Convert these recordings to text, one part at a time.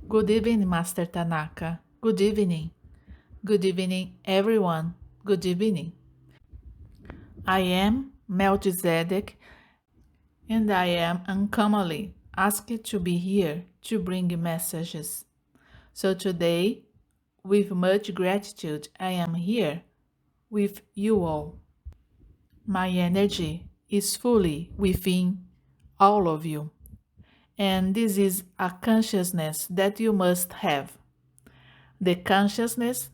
Good evening, Master Tanaka. Good evening. Good evening, everyone. Good evening. I am Melchizedek, and I am uncommonly asked to be here to bring messages. So today, with much gratitude, I am here with you all. My energy is fully within all of you, and this is a consciousness that you must have. The consciousness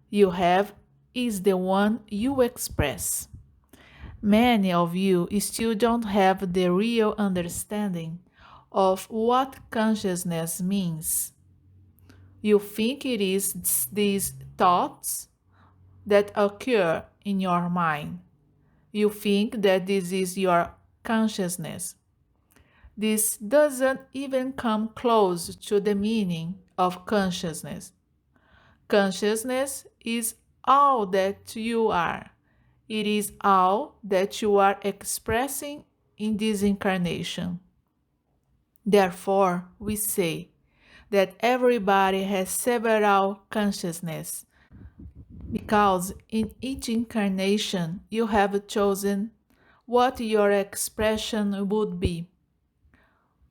you have is the one you express. Many of you still don't have the real understanding of what consciousness means. You think it is these thoughts that occur in your mind. You think that this is your consciousness. This doesn't even come close to the meaning of consciousness. Consciousness is all that you are. It is all that you are expressing in this incarnation. Therefore, we say that everybody has several consciousness because in each incarnation you have chosen what your expression would be.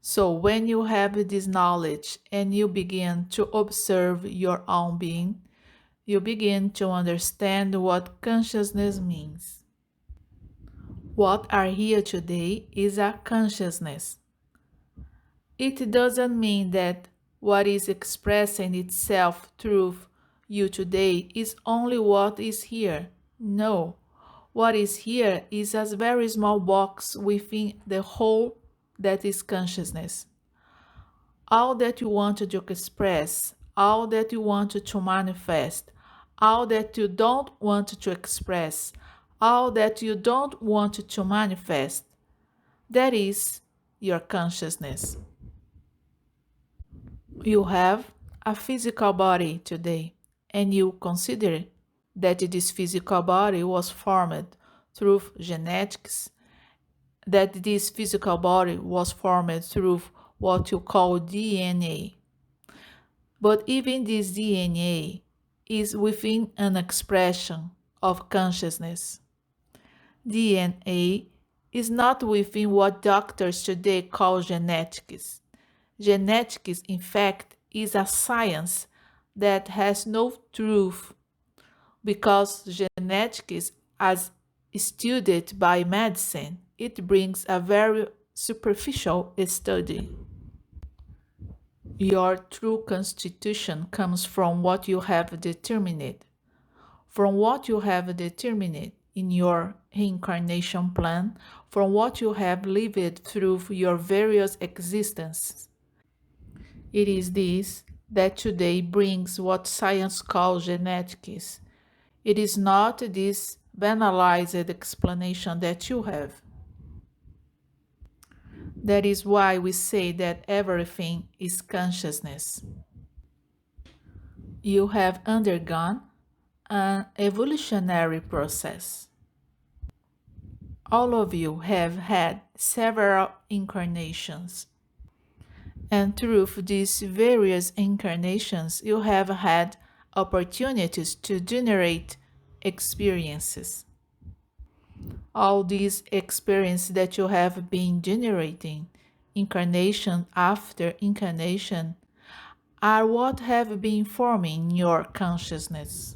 So when you have this knowledge and you begin to observe your own being, you begin to understand what consciousness means. What are here today is a consciousness. It doesn't mean that what is expressing itself through you today is only what is here. No. What is here is a very small box within the whole that is consciousness. All that you want to express, all that you want to manifest, all that you don't want to express, all that you don't want to manifest, that is your consciousness. You have a physical body today, and you consider that this physical body was formed through genetics, that this physical body was formed through what you call DNA. But even this DNA is within an expression of consciousness. DNA is not within what doctors today call genetics. Genetics, in fact, is a science that has no truth because genetics, as studied by medicine, it brings a very superficial study. Your true constitution comes from what you have determined. From what you have determined in your reincarnation plan, from what you have lived through your various existences. It is this that today brings what science calls genetics. It is not this banalized explanation that you have. That is why we say that everything is consciousness. You have undergone an evolutionary process. All of you have had several incarnations. And through these various incarnations, you have had opportunities to generate experiences. All these experiences that you have been generating, incarnation after incarnation, are what have been forming your consciousness.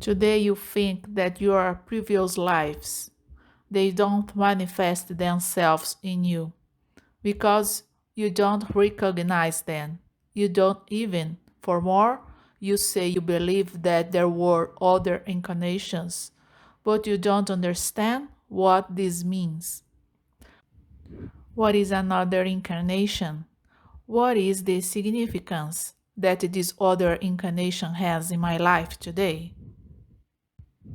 Today you think that your previous lives, they don't manifest themselves in you because you don't recognize them. You don't even, for more, you say you believe that there were other incarnations, but you don't understand what this means. What is another incarnation? What is the significance that this other incarnation has in my life today?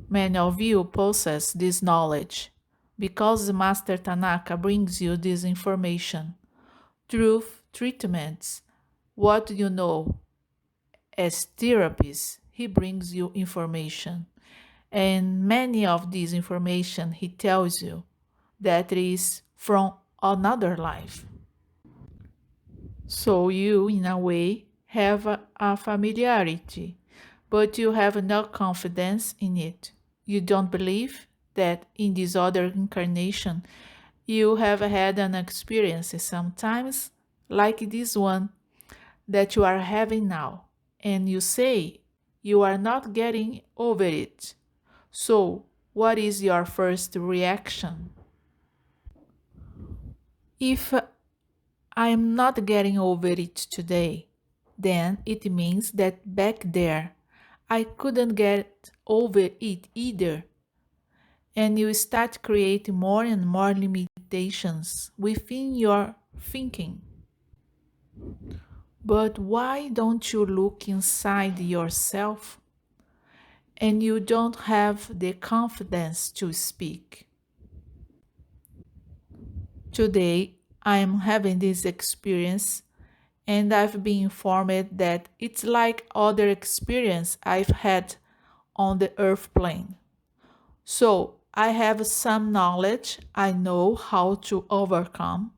Many of you possess this knowledge because Master Tanaka brings you this information. Truth treatments, what you know as therapies, he brings you information. And many of this information he tells you that is from another life. So you, in a way, have a familiarity, but you have no confidence in it. You don't believe that in this other incarnation you have had an experience sometimes like this one that you are having now, and you say you are not getting over it. So, what is your first reaction? If I am not getting over it today, then it means that back there I couldn't get over it either. And you start creating more and more limitations within your thinking. But why don't you look inside yourself and you don't have the confidence to speak? Today, I am having this experience and I've been informed that it's like other experience I've had on the earth plane. So, I have some knowledge, I know how to overcome.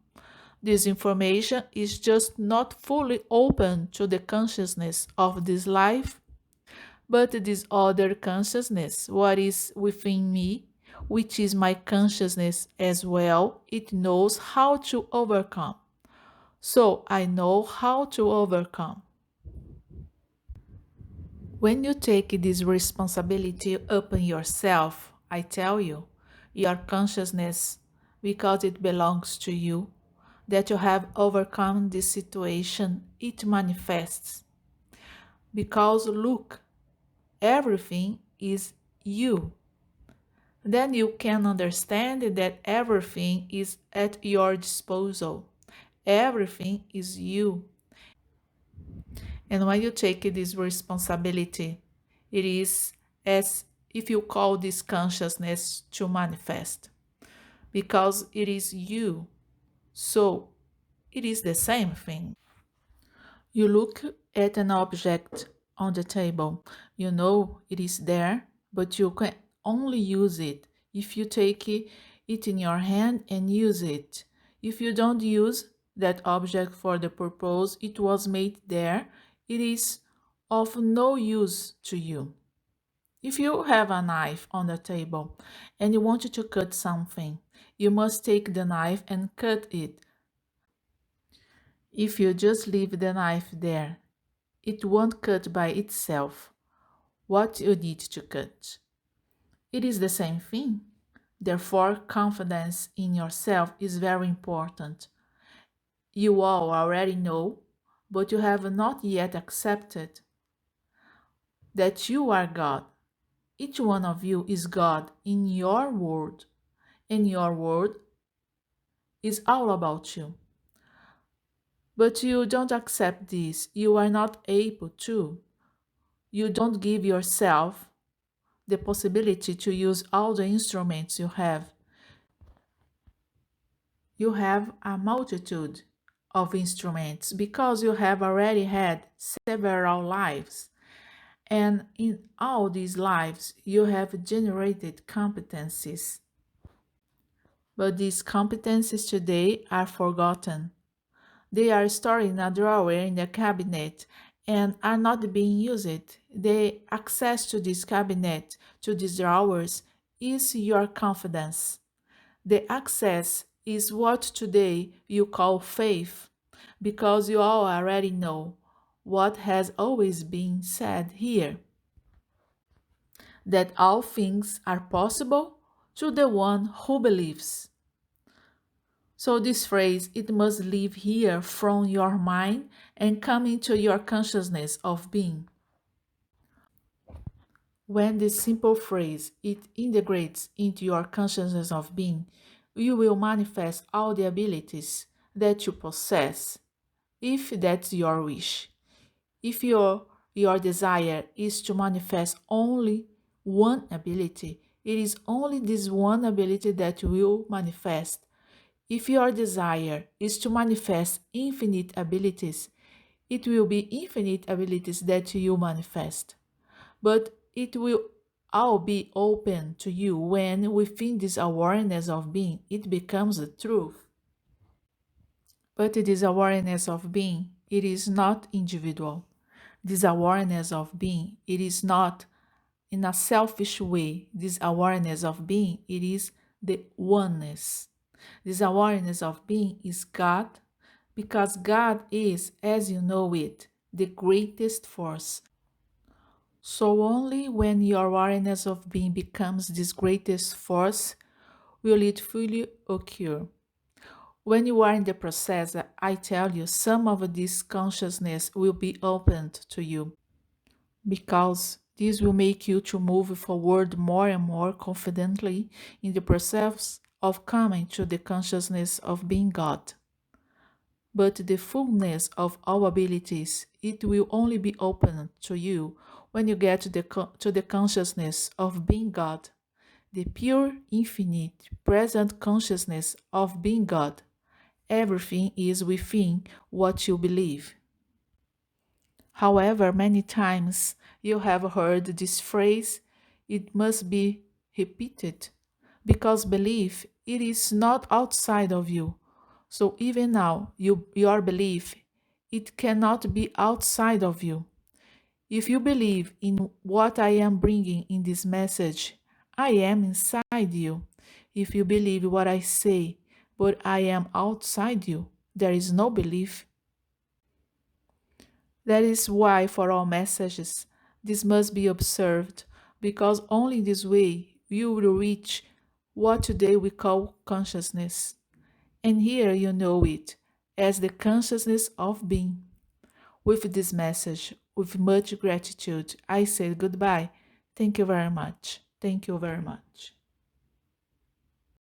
This information is just not fully open to the consciousness of this life, but this other consciousness, what is within me, which is my consciousness as well, it knows how to overcome. So I know how to overcome. When you take this responsibility upon yourself, I tell you, your consciousness, because it belongs to you, that you have overcome this situation, it manifests. Because look, everything is you. Then you can understand that everything is at your disposal. Everything is you. And when you take this responsibility, it is as if you call this consciousness to manifest, because it is you. So it is the same thing. You look at an object on the table. You know it is there, but you can only use it if you take it in your hand and use it. If you don't use that object for the purpose it was made there, it is of no use to you. If you have a knife on the table and you want to cut something, you must take the knife and cut it. If you just leave the knife there, it won't cut by itself what you need to cut. It is the same thing. Therefore, confidence in yourself is very important. You all already know, but you have not yet accepted that you are God. Each one of you is God in your world, and your world is all about you. But you don't accept this. You are not able to. You don't give yourself the possibility to use all the instruments you have. You have a multitude of instruments because you have already had several lives. And in all these lives, you have generated competencies. But these competencies today are forgotten. They are stored in a drawer in the cabinet and are not being used. The access to this cabinet, to these drawers, is your confidence. The access is what today you call faith, because you all already know what has always been said here, that all things are possible to the one who believes. So this phrase, it must leave here from your mind and come into your consciousness of being. When this simple phrase, it integrates into your consciousness of being, you will manifest all the abilities that you possess, if that's your wish. If your desire is to manifest only one ability, it is only this one ability that will manifest. If your desire is to manifest infinite abilities, it will be infinite abilities that you manifest. But it will all be open to you when within this awareness of being, it becomes the truth. But this awareness of being, it is not individual. This awareness of being, it is not in a selfish way. This awareness of being, it is the oneness. This awareness of being is God, because God is, as you know it, the greatest force. So only when your awareness of being becomes this greatest force will it fully occur. When you are in the process, I tell you, some of this consciousness will be opened to you, because this will make you to move forward more and more confidently in the process of coming to the consciousness of being God. But the fullness of all abilities, it will only be opened to you when you get to the consciousness of being God, the pure, infinite, present consciousness of being God. Everything is within what you believe. However, many times you have heard this phrase, it must be repeated, because belief, it is not outside of you. So even now, your belief, it cannot be outside of you. If you believe in what I am bringing in this message, I am inside you. If you believe what I say, but I am outside you, there is no belief. That is why, for all messages, this must be observed, because only this way you will reach what today we call consciousness. And here you know it as the consciousness of being. With this message, with much gratitude, I say goodbye. Thank you very much. Thank you very much.